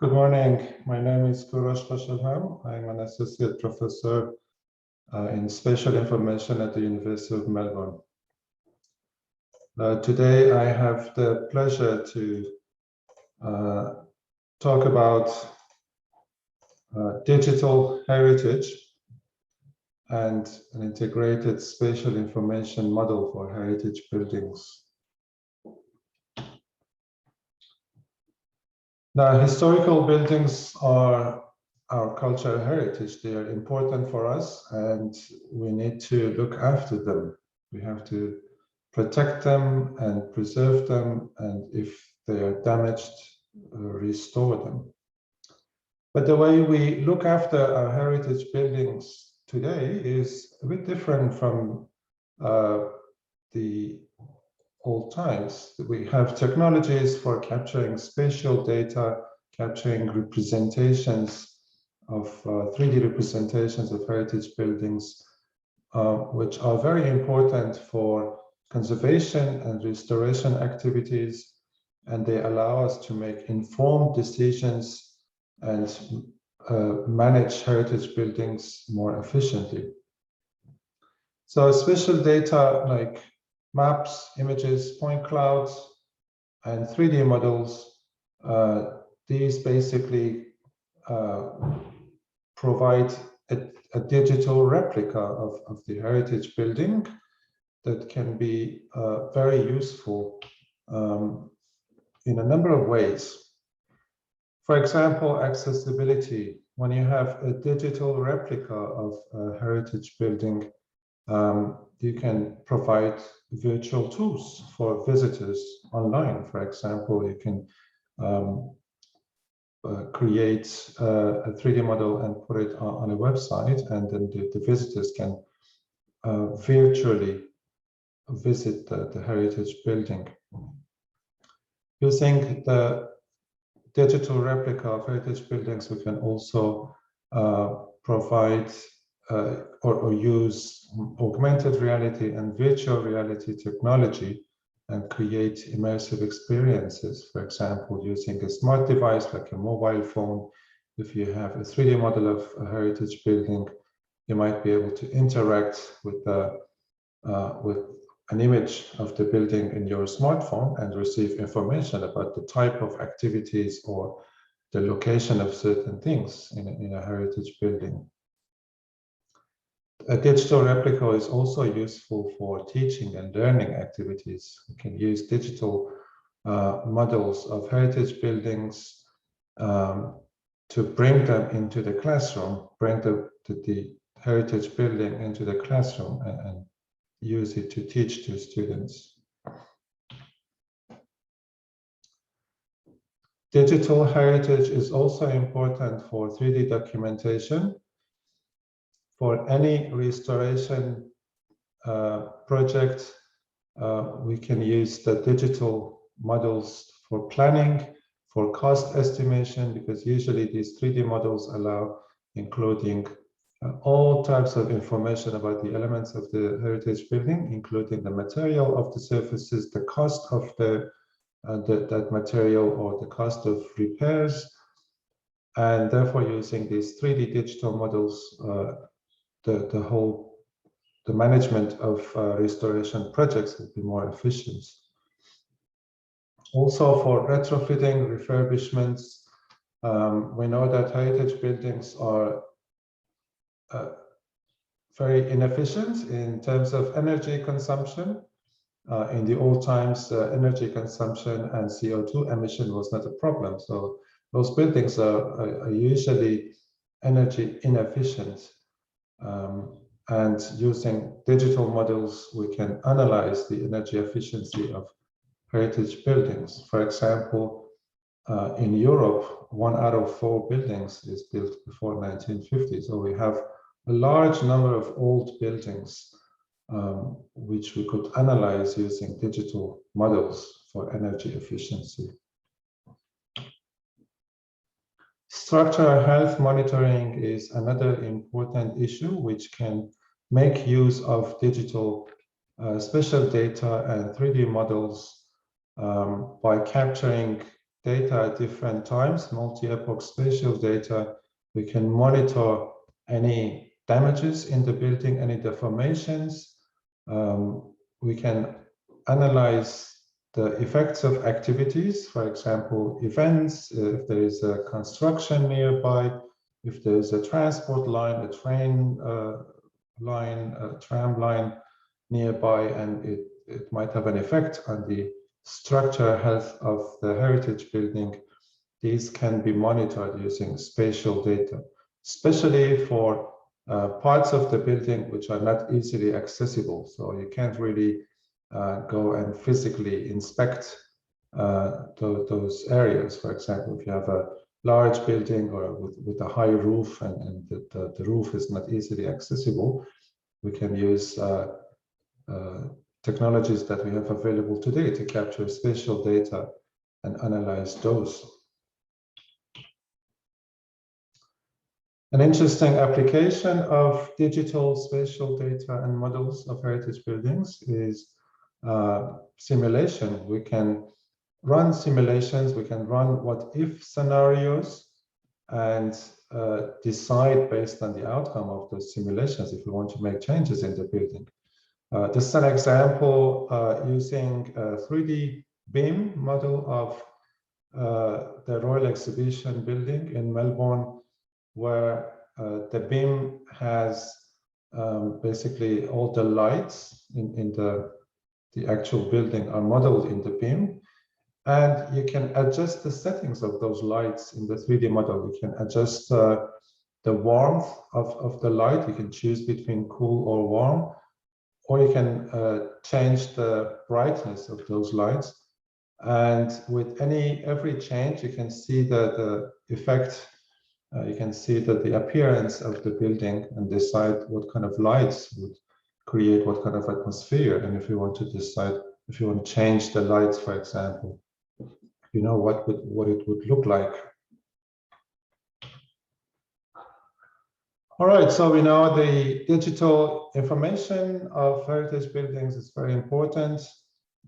Good morning. My name is Kourosh Khoshelham. I'm an associate professor in spatial information at the University of Melbourne. Today, I have the pleasure to talk about digital heritage and an integrated spatial information model for heritage buildings. Now, historical buildings are our cultural heritage. They are important for us and we need to look after them. We have to protect them and preserve them, and if they are damaged, restore them. But the way we look after our heritage buildings today is a bit different from the old times. We have technologies for capturing spatial data, capturing representations of 3D representations of heritage buildings, which are very important for conservation and restoration activities, and they allow us to make informed decisions and manage heritage buildings more efficiently. So spatial data like maps, images, point clouds, and 3D models, these basically provide a digital replica of the heritage building that can be very useful in a number of ways. For example, accessibility. When you have a digital replica of a heritage building, you can provide virtual tours for visitors online. For example, you can create a 3D model and put it on a website, and then the visitors can virtually visit the heritage building. Using the digital replica of heritage buildings, we can also provide or use augmented reality and virtual reality technology and create immersive experiences. For example, using a smart device like a mobile phone. If you have a 3D model of a heritage building, you might be able to interact with an image of the building in your smartphone and receive information about the type of activities or the location of certain things in a heritage building. A digital replica is also useful for teaching and learning activities. We can use digital models of heritage buildings to bring them into the classroom, bring the heritage building into the classroom and use it to teach to students. Digital heritage is also important for 3D documentation. For any restoration project, we can use the digital models for planning, for cost estimation, because usually these 3D models allow including all types of information about the elements of the heritage building, including the material of the surfaces, the cost of that material, or the cost of repairs. And therefore, using these 3D digital models, the management of restoration projects will be more efficient. Also for retrofitting, refurbishments, we know that heritage buildings are very inefficient in terms of energy consumption. In the old times, energy consumption and CO2 emission was not a problem. So those buildings are usually energy inefficient. And using digital models, we can analyze the energy efficiency of heritage buildings. For example, in Europe, 1 out of 4 buildings is built before 1950. So we have a large number of old buildings which we could analyze using digital models for energy efficiency. Structural health monitoring is another important issue which can make use of digital spatial data and 3D models by capturing data at different times, multi-epoch spatial data. We can monitor any damages in the building, any deformations. We can analyze the effects of activities, for example, events, if there is a construction nearby, if there is a transport line, a train line, a tram line nearby, and it might have an effect on the structural health of the heritage building. These can be monitored using spatial data, especially for parts of the building which are not easily accessible. So you can't really go and physically inspect those areas. For example, if you have a large building or with a high roof and the roof is not easily accessible, we can use technologies that we have available today to capture spatial data and analyze those. An interesting application of digital spatial data and models of heritage buildings is simulation. We can run simulations, we can run what-if scenarios and decide based on the outcome of those simulations if we want to make changes in the building. This is an example using a 3D BIM model of the Royal Exhibition building in Melbourne, where the BIM has basically all the lights in the actual building are modeled in the BIM, and you can adjust the settings of those lights in the 3D model. You can adjust the warmth of the light. You can choose between cool or warm, or you can change the brightness of those lights. And with every change, you can see the effect. You can see that the appearance of the building and decide what kind of lights would create what kind of atmosphere. And if you want to decide, if you want to change the lights, for example, you know what it would look like. All right, so we know the digital information of heritage buildings is very important.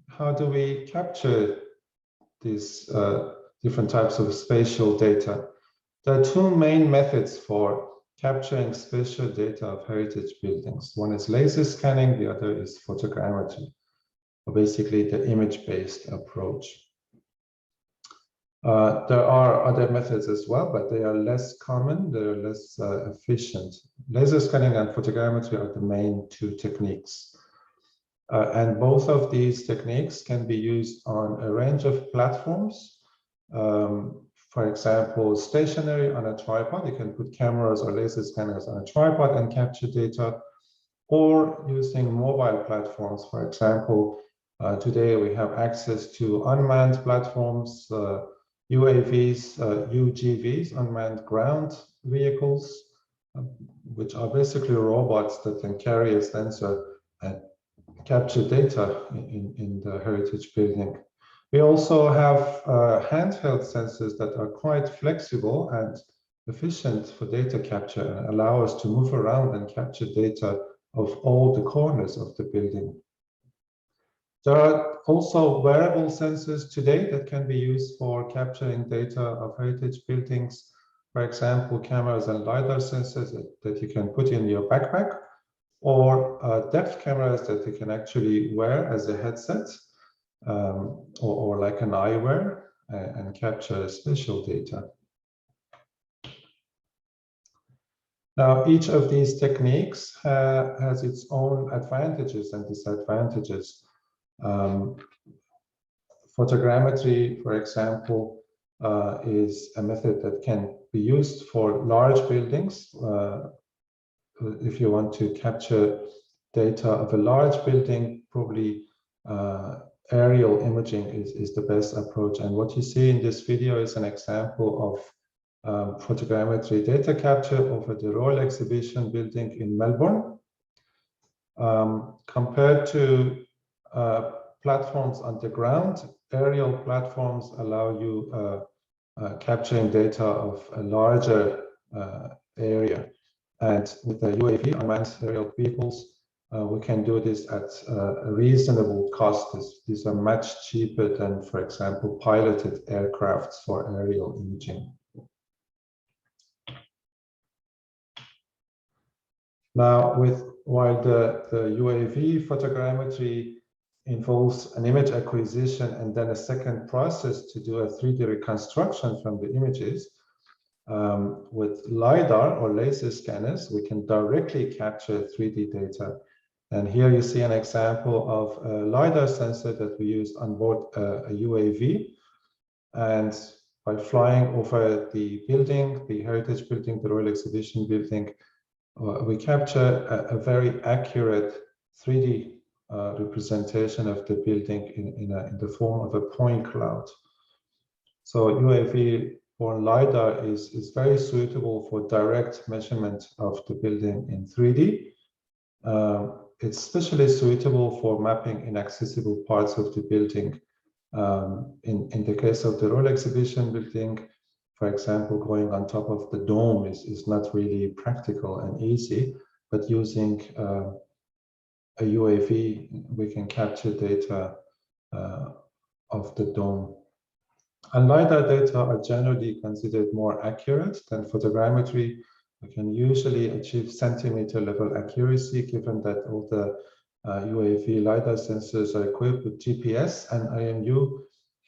How do we capture these different types of spatial data? There are two main methods for capturing spatial data of heritage buildings. One is laser scanning, the other is photogrammetry, or basically the image-based approach. There are other methods as well, but they are less common, they are less efficient. Laser scanning and photogrammetry are the main two techniques. And both of these techniques can be used on a range of platforms. For example, stationary on a tripod, you can put cameras or laser scanners on a tripod and capture data, or using mobile platforms. For example, today we have access to unmanned platforms, UAVs, UGVs, unmanned ground vehicles, which are basically robots that can carry a sensor and capture data in the heritage building. We also have handheld sensors that are quite flexible and efficient for data capture and allow us to move around and capture data of all the corners of the building. There are also wearable sensors today that can be used for capturing data of heritage buildings. For example, cameras and LiDAR sensors that you can put in your backpack, or depth cameras that you can actually wear as a headset. Or like an eyewear and capture spatial data. Now, each of these techniques has its own advantages and disadvantages. Photogrammetry, for example, is a method that can be used for large buildings. If you want to capture data of a large building, probably aerial imaging is the best approach. And what you see in this video is an example of photogrammetry data capture over the Royal Exhibition building in Melbourne. Compared to platforms on the ground, aerial platforms allow you capturing data of a larger area. And with the UAV, unmanned aerial vehicles, we can do this at a reasonable cost. These are much cheaper than, for example, piloted aircrafts for aerial imaging. Now, while the UAV photogrammetry involves an image acquisition and then a second process to do a 3D reconstruction from the images, with LiDAR or laser scanners, we can directly capture 3D data. And here you see an example of a LiDAR sensor that we used on board a UAV. And by flying over the building, the Heritage building, the Royal Exhibition building, we capture a very accurate 3D representation of the building in the form of a point cloud. So UAV or LiDAR is very suitable for direct measurement of the building in 3D. It's especially suitable for mapping inaccessible parts of the building. In the case of the Royal Exhibition building, for example, going on top of the dome is not really practical and easy, but using a UAV, we can capture data of the dome. And LiDAR data are generally considered more accurate than photogrammetry. We can usually achieve centimeter level accuracy, given that all the UAV LiDAR sensors are equipped with GPS and IMU.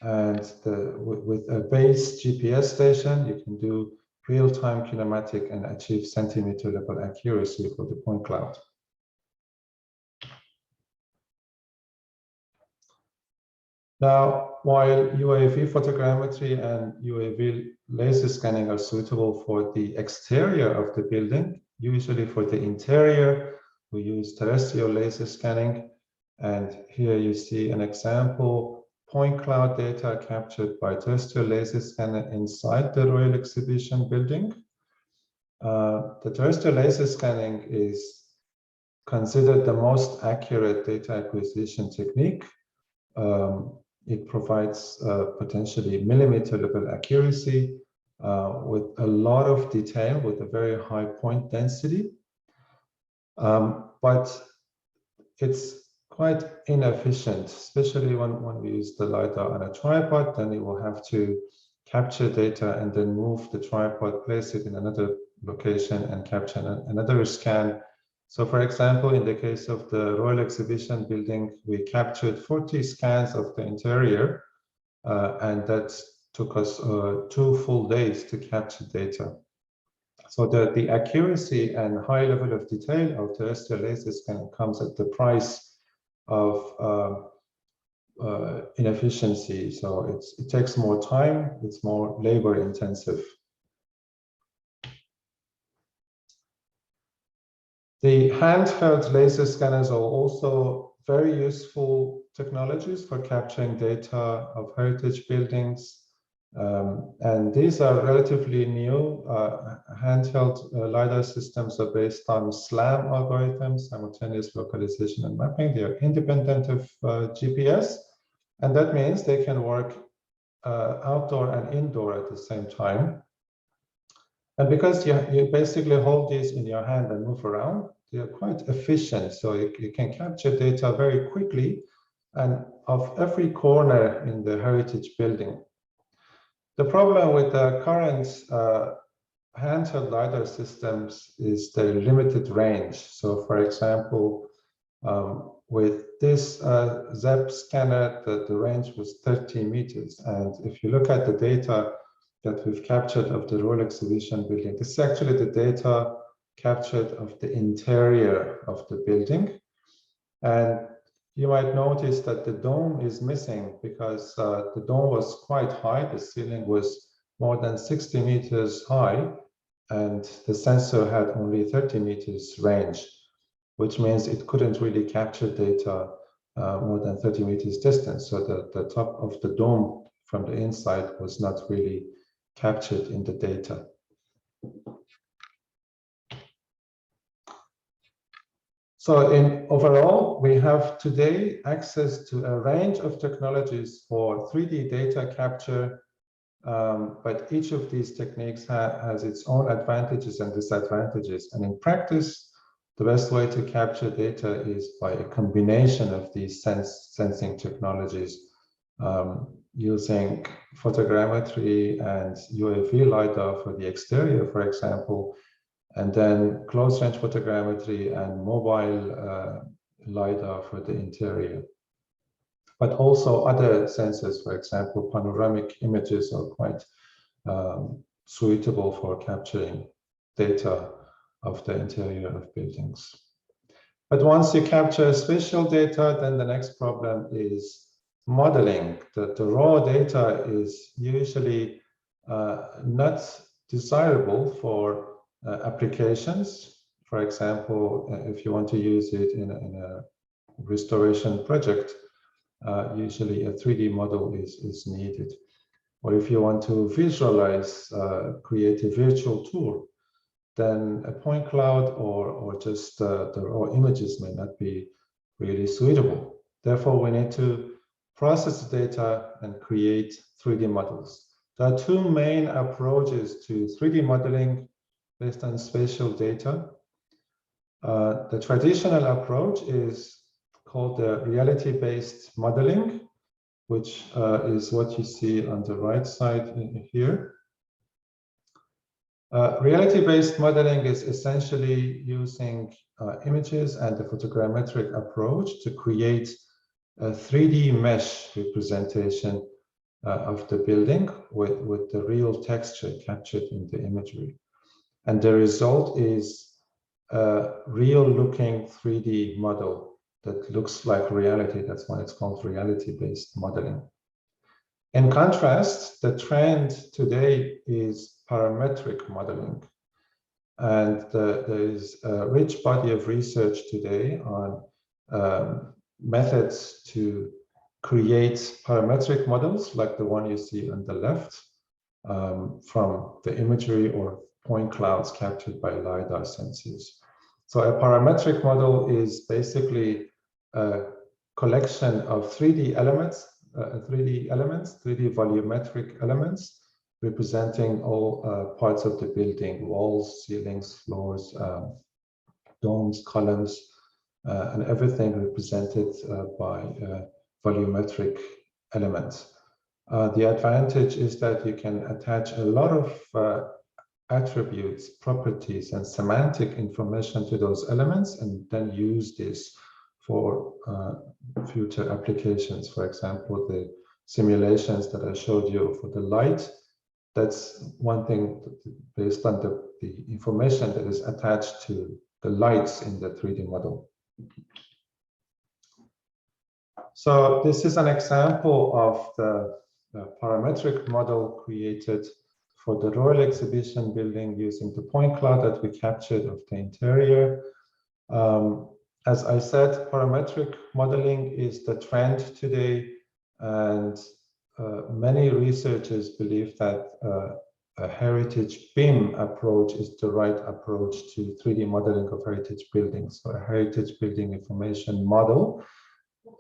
And with a base GPS station, you can do real-time kinematic and achieve centimeter level accuracy for the point cloud. Now, while UAV photogrammetry and UAV laser scanning are suitable for the exterior of the building, usually for the interior, we use terrestrial laser scanning. And here you see an example, point cloud data captured by terrestrial laser scanner inside the Royal Exhibition building. The terrestrial laser scanning is considered the most accurate data acquisition technique. It provides potentially millimeter level accuracy with a lot of detail, with a very high point density. But it's quite inefficient, especially when we use the LiDAR on a tripod. Then you will have to capture data and then move the tripod, place it in another location and capture another scan. So for example, in the case of the Royal Exhibition building, we captured 40 scans of the interior, and that took us 2 full days to capture data. So the accuracy and high level of detail of terrestrial laser scanning comes at the price of inefficiency. So it takes more time, it's more labor intensive. The handheld laser scanners are also very useful technologies for capturing data of heritage buildings. And these are relatively new. Handheld LiDAR systems are based on SLAM algorithms, simultaneous localization and mapping. They are independent of GPS. And that means they can work outdoor and indoor at the same time. And because you basically hold these in your hand and move around, they are quite efficient. So you can capture data very quickly and of every corner in the heritage building. The problem with the current handheld LiDAR systems is their limited range. So for example, with this ZEP scanner, the range was 30 meters. And if you look at the data that we've captured of the Royal Exhibition building, this is actually the data captured of the interior of the building. And you might notice that the dome is missing because the dome was quite high. The ceiling was more than 60 meters high, and the sensor had only 30 meters range, which means it couldn't really capture data more than 30 meters distance. So the top of the dome from the inside was not really captured in the data. So overall, we have today access to a range of technologies for 3D data capture, but each of these techniques has its own advantages and disadvantages. And in practice, the best way to capture data is by a combination of these sensing technologies, using photogrammetry and UAV LiDAR for the exterior, for example, and then close-range photogrammetry and mobile LiDAR for the interior. But also other sensors, for example, panoramic images are quite suitable for capturing data of the interior of buildings. But once you capture spatial data, then the next problem is modeling. The raw data is usually not desirable for applications. For example, if you want to use it in a restoration project, usually a 3D model is needed. Or if you want to visualize, create a virtual tour, then a point cloud or just the raw images may not be really suitable. Therefore, we need to process the data and create 3D models. There are two main approaches to 3D modeling based on spatial data. The traditional approach is called the reality-based modeling, which is what you see on the right side here. Reality-based modeling is essentially using images and the photogrammetric approach to create a 3D mesh representation of the building with the real texture captured in the imagery. And the result is a real-looking 3D model that looks like reality. That's why it's called reality-based modeling. In contrast, the trend today is parametric modeling. And there is a rich body of research today on methods to create parametric models like the one you see on the left from the imagery or point clouds captured by LiDAR sensors. So a parametric model is basically a collection of 3D elements, 3D volumetric elements representing all parts of the building: walls, ceilings, floors, domes, columns, and everything represented by volumetric elements. The advantage is that you can attach a lot of attributes, properties, and semantic information to those elements, and then use this for future applications. For example, the simulations that I showed you for the light, that's one thing based on the information that is attached to the lights in the 3D model. So this is an example of the parametric model created for the Royal Exhibition building using the point cloud that we captured of the interior. As I said, parametric modeling is the trend today, and many researchers believe that a Heritage-BIM approach is the right approach to 3D modeling of heritage buildings. So a heritage building information model,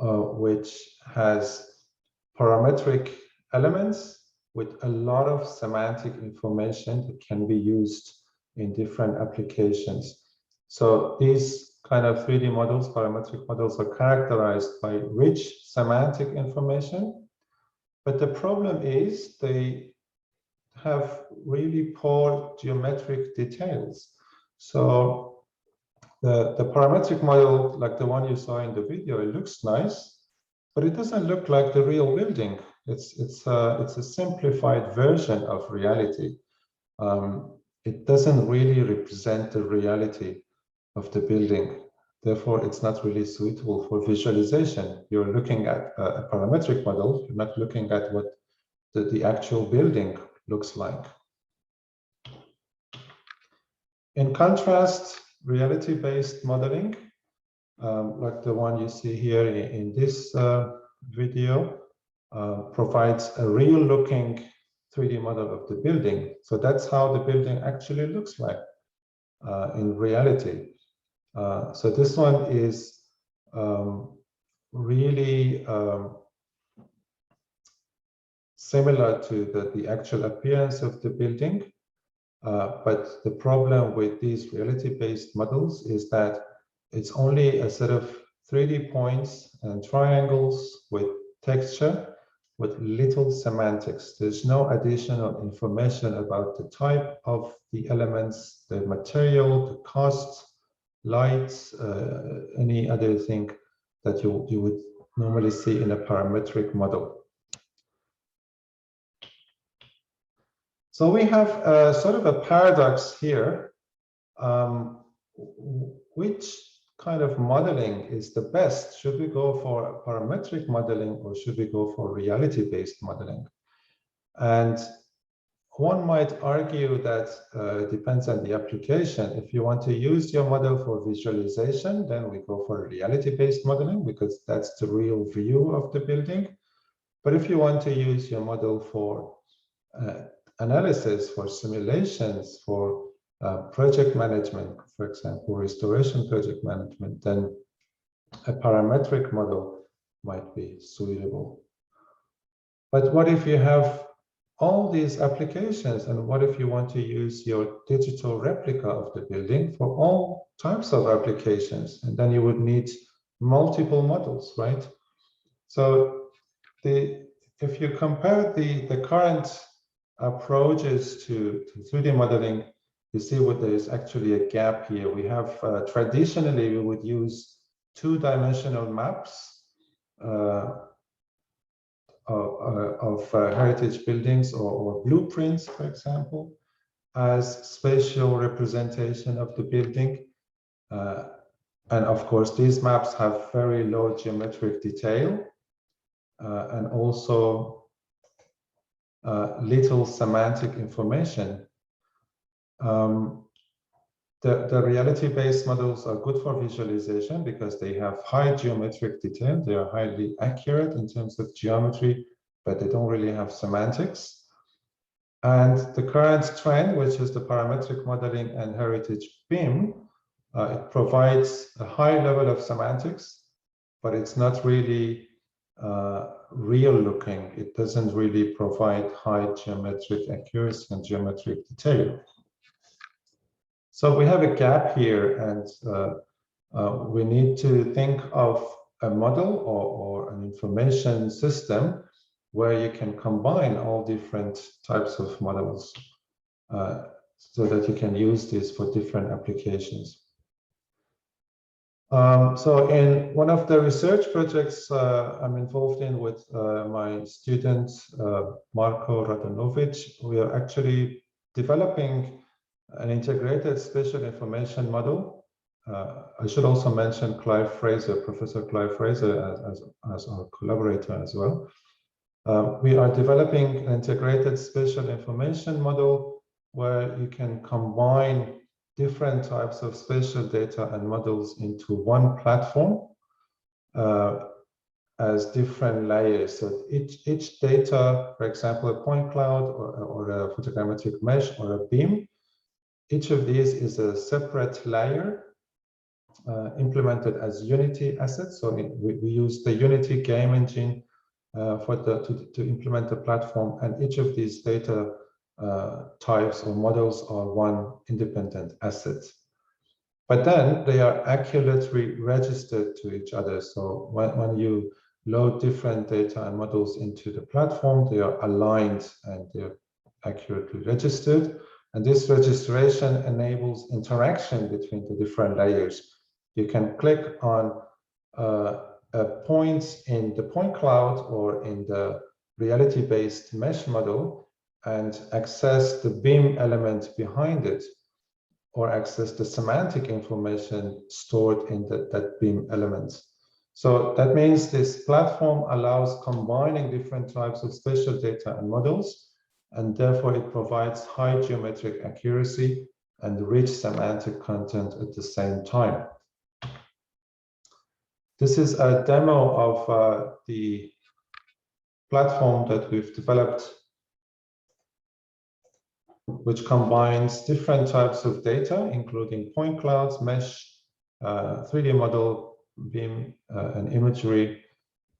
which has parametric elements with a lot of semantic information that can be used in different applications. So these kind of 3D models, parametric models, are characterized by rich semantic information. But the problem is they have really poor geometric details. So the parametric model, like the one you saw in the video, it looks nice, but it doesn't look like the real building. It's a simplified version of reality. It doesn't really represent the reality of the building. Therefore, it's not really suitable for visualization. You're looking at a parametric model, you're not looking at what the actual building looks like. In contrast, reality-based modeling, like the one you see here in this video, provides a real-looking 3D model of the building. So that's how the building actually looks like in reality. So this one is really similar to the actual appearance of the building. But the problem with these reality-based models is that it's only a set of 3D points and triangles with texture, with little semantics. There's no additional information about the type of the elements, the material, the cost, lights, any other thing that you would normally see in a parametric model. So we have sort of a paradox here. Which kind of modeling is the best? Should we go for parametric modeling or should we go for reality-based modeling? And one might argue that it depends on the application. If you want to use your model for visualization, then we go for reality-based modeling because that's the real view of the building. But if you want to use your model for analysis, for simulations, for project management, for example, restoration project management, then a parametric model might be suitable. But what if you have all these applications, and what if you want to use your digital replica of the building for all types of applications? And then you would need multiple models, right? So if you compare the current approaches to 3D modeling, you see what there is actually a gap here. We have traditionally we would use two-dimensional maps of heritage buildings or blueprints, for example, as spatial representation of the building. And of course, these maps have very low geometric detail and also little semantic information. The reality-based models are good for visualization because they have high geometric detail. They are highly accurate in terms of geometry, but they don't really have semantics. And the current trend, which is the parametric modeling and Heritage-BIM, it provides a high level of semantics, but it's not really real looking. It doesn't really provide high geometric accuracy and geometric detail. So we have a gap here, and we need to think of a model or an information system where you can combine all different types of models so that you can use this for different applications. So in one of the research projects I'm involved in with my student, Marko Radanovic, we are actually developing an integrated spatial information model. I should also mention Clive Fraser, Professor Clive Fraser as our collaborator as well. We are developing an integrated spatial information model where you can combine different types of spatial data and models into one platform as different layers. So each data, for example, a point cloud or a photogrammetric mesh or a BIM, each of these is a separate layer implemented as Unity assets. So we use the Unity game engine to implement the platform, and each of these data types or models are one independent asset. But then they are accurately registered to each other. So when you load different data and models into the platform, they are aligned and they're accurately registered. And this registration enables interaction between the different layers. You can click on a point in the point cloud or in the reality-based mesh model and access the BIM element behind it, or access the semantic information stored in that BIM element. So that means this platform allows combining different types of spatial data and models, and therefore it provides high geometric accuracy and rich semantic content at the same time. This is a demo of the platform that we've developed, which combines different types of data, including point clouds, mesh, 3D model, BIM, and imagery.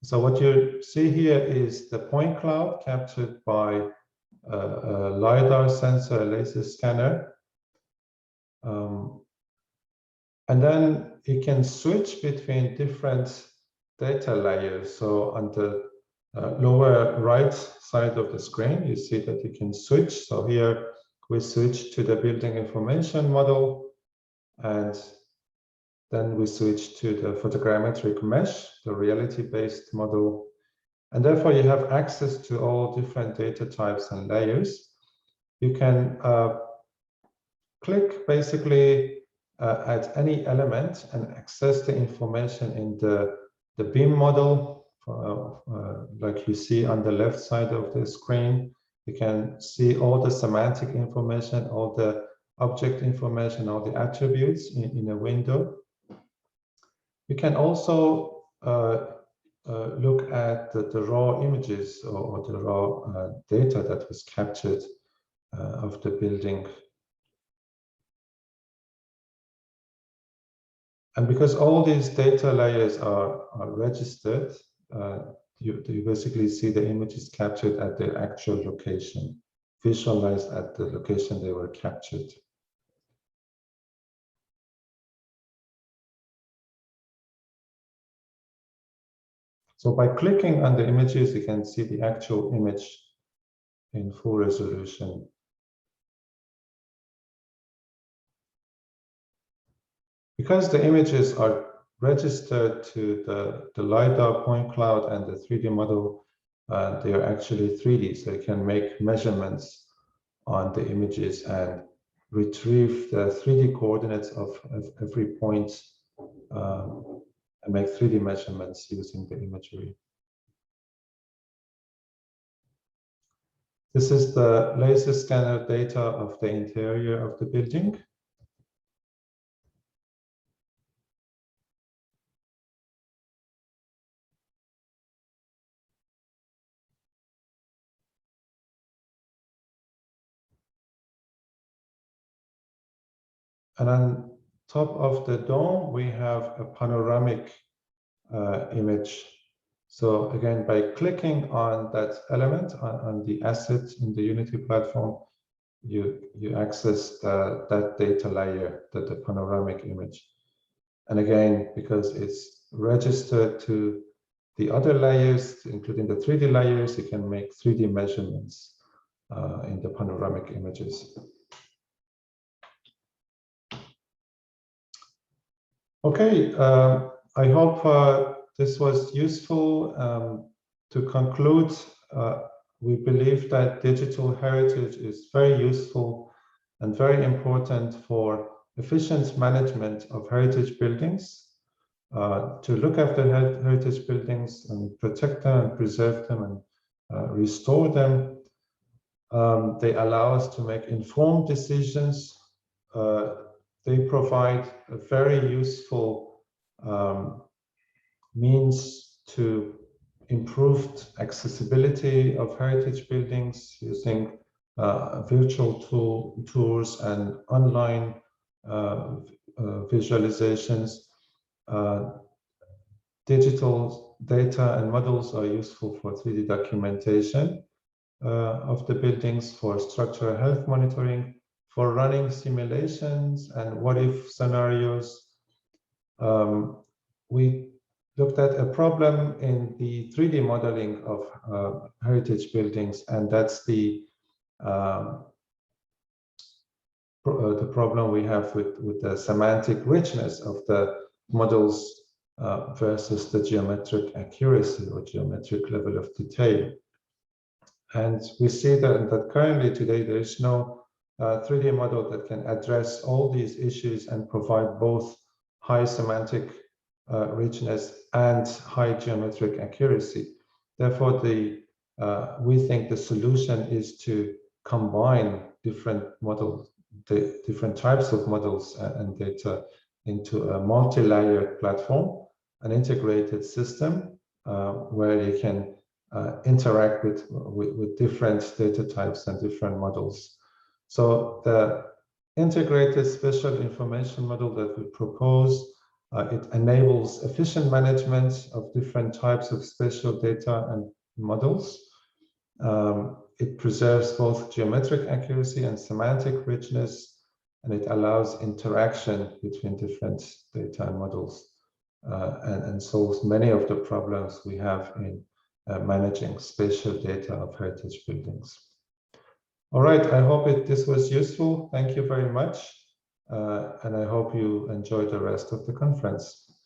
So what you see here is the point cloud captured by a LiDAR sensor, a laser scanner. And then you can switch between different data layers. So on the lower right side of the screen, you see that you can switch. So here we switch to the building information model, and then we switch to the photogrammetric mesh, the reality-based model. And therefore you have access to all different data types and layers. You can click basically at any element and access the information in the BIM model, like you see on the left side of the screen. You can see all the semantic information, all the object information, all the attributes in a window. You can also look at the raw images or the raw data that was captured of the building. And because all these data layers are registered, you basically see the images captured at their actual location, visualized at the location they were captured. So by clicking on the images, you can see the actual image in full resolution. Because the images are registered to the LiDAR point cloud and the 3D model, they are actually 3D, so you can make measurements on the images and retrieve the 3D coordinates of every point and make 3D measurements using the imagery. This is the laser scanner data of the interior of the building. And on top of the dome, we have a panoramic image. So again, by clicking on that element, on the asset in the Unity platform, you access that data layer, the panoramic image. And again, because it's registered to the other layers, including the 3D layers, you can make 3D measurements in the panoramic images. Okay, I hope this was useful. To conclude, we believe that digital heritage is very useful and very important for efficient management of heritage buildings, to look after heritage buildings and protect them and preserve them and restore them. They allow us to make informed decisions. They provide a very useful means to improved accessibility of heritage buildings using virtual tours and online visualizations. Digital data and models are useful for 3D documentation of the buildings, for structural health monitoring, for running simulations and what-if scenarios. We looked at a problem in the 3D modeling of heritage buildings, and that's the problem we have with the semantic richness of the models versus the geometric accuracy or geometric level of detail. And we see that currently today there is no 3D model that can address all these issues and provide both high semantic richness and high geometric accuracy. Therefore, we think the solution is to combine different models, different types of models and data into a multi-layered platform, an integrated system where you can interact with different data types and different models. So the integrated spatial information model that we propose, it enables efficient management of different types of spatial data and models. It preserves both geometric accuracy and semantic richness, and it allows interaction between different data models and solves many of the problems we have in managing spatial data of heritage buildings. All right, I hope this was useful. Thank you very much. And I hope you enjoy the rest of the conference.